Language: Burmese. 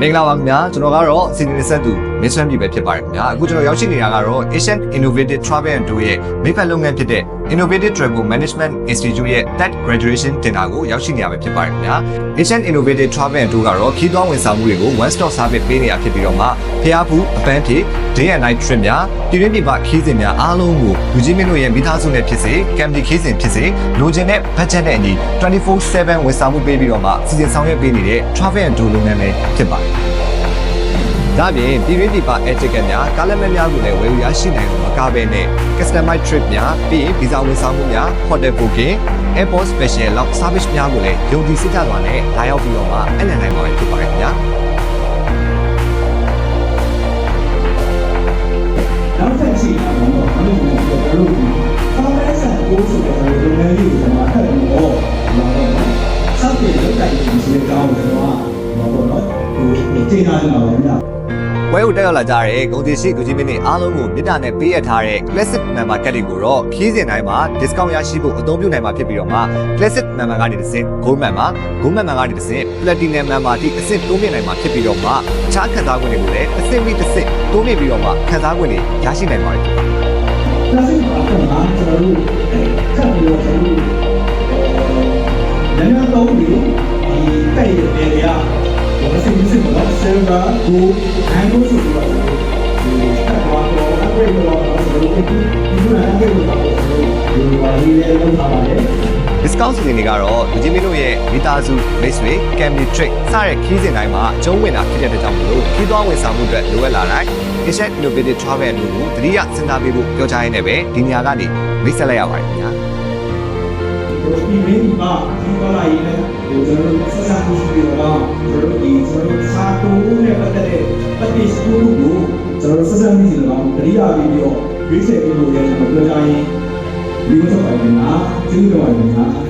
မင်္ဂလာပါခင်ဗျာကျွန်တော်ကတော့ Senior Research သူမင်းဆွမ်းပြည်ပဲဖြစ်ပါတယ်ခင်ဗျာအခုကျွန်တော်ရောက်ရှိနေတာကတော့ Asian Innovative Travel and Tour ရဲ့မိဖက်လုပ်ငန်းဖြစ်တဲ့ Innovative Travel Management Institute ရဲ့ TED Graduation Dinner ကိုရောက်ရှိနေရပဲဖြစ်ပါတယ်ခင်ဗျာ Asian Innovative Travel and Tour ကတော့ခီးသွွားဝန်ဆောင်မှုတွေကို one stop service ပေးနေရဖြစ်ပြီးတော့မှဖျားဘူးအပန်းဖြေ day and night trip များပြည်တွင်းပြည်ပခီးစဉ်များအားလုံးကိုလူကြီးမင်းတို့ရဲ့မိသားစုနဲ့ဖြစ်စေ Family ခီးစဉ်ဖြစ်စေလိုချင်တဲ့ budget နဲ့အညီ 24/7 ဝန်ဆောင်မှုပေးပြီးတော့မှစီစဉ်ဆောင်ရွက်ပေးနေတဲ့ Travel and Tour လုပ်ငန်းပဲဖြစ်ပါတယ်ဒါပြင်ပြည်တွင်းပြည်ပ air ticket များကားလက်မှတ်များကိုလည်းဝယ်ယူရရှိနိုင်လို့မကားပဲနဲ့ customer trip များပြီးရင် visa ဝန်ဆောင်မှုများ hotel booking airport special လောက် service များကိုလည်းယုံကြည်စိတ်ချစွာနဲ့လာရောက်ပြီးတော့မှအနံ့နိုင်ပါဖြစ်ပါတယ်ခင်ဗျာနောက်တစ်ချက်ကတော့ဘယ်လိုလဲဆိုတော့ဆောင်းရဲဆန်ကိုဆိုတဲ့လုပ်ငန်းလေးကိုကျွန်တော်ထပ်ပြီးတော့ဆောက်တဲ့လုပ်တိုင်းကိုဆိုတဲ့ကောင်းကိုကျွန်တော်ကတော့ဒီကျေနာကြပါမယ်ဗျာဝဲကိုတက်ရောက်လာကြတဲ့ဂုံတီရှိလူကြီးမင်းတွေအားလုံးကိုမြစ်တာနဲ့ပေးရထားတဲ့ Classic Member ကတ်တွေကိုတော့ခီးစဉ်တိုင်းမှာ discount ရရှိဖို့အသုံးပြုနိုင်မှာဖြစ်ပြီးတော့မှ Classic Member ကနေတစ်ဆင့် Gold Member ကနေတစ်ဆင့် Platinum Member အထိအဆင့်တိုးမြင့်နိုင်မှာဖြစ်ပြီးတော့မှအခြားခံစား권တွေကိုလည်းအဆင့်ပြီးတစ်ဆင့်တိုးမြင့်ပြီးတော့မှခံစား권တွေရရှိနိုင်ပါတယ် Classic Member ကကျွန်တော်တို့ထပ်ပြီးတော့ကျွန်တော်လည်းတော့ဒီတဲ့ရတဲ့ရ我们是不是我们server ကိုအန်ကိုဆိုတော့ဒီတက်သွားတော့ upgrade တော့ဆိုတော့ဒီလို upgrade တော့ဒီဘာလေးလေးလောက်ထားပါတယ် discount စီစဉ်တွေကတော့လူကြီးမင်းတို့ရဲ့မိသားစုမိတ်ဆွေ Family Trip စတဲ့ခီးစဉ်တိုင်းမှာအကျုံးဝင်တာဖြစ်တဲ့အတွက်ကြောင့်မလို့ခီးသွွားဝန်ဆောင်မှုအတွက်လိုအပ်လာတိုင်း Asian Innovative Travel လို့ကိုတတိယစဉ်းစားပေးဖို့ပြောကြားရင်းနဲ့ပဲဒီနေရာကနေမိတ်ဆက်လိုက်ရပါတယ်ခင်ဗျာဒီမင်းပါဒီပါလာရေးနဲ့ကျွန်တော်တို့ဆက်ဆံမှုရှိပြီးတော့ကျွန်တော်တို့စာတိုးနဲ့ပတ်သက်တဲ့ package ကိုကျွန်တော်တို့ဆက်ဆံမှုရှိတော့တတိယပြီးတော့ရွေးချယ်ပြီးလို့လည်းကျွန်တော်ပြောကြရင်ဒီလိုဆိုပါရင်ကျေးဇူးတော်ပါတယ်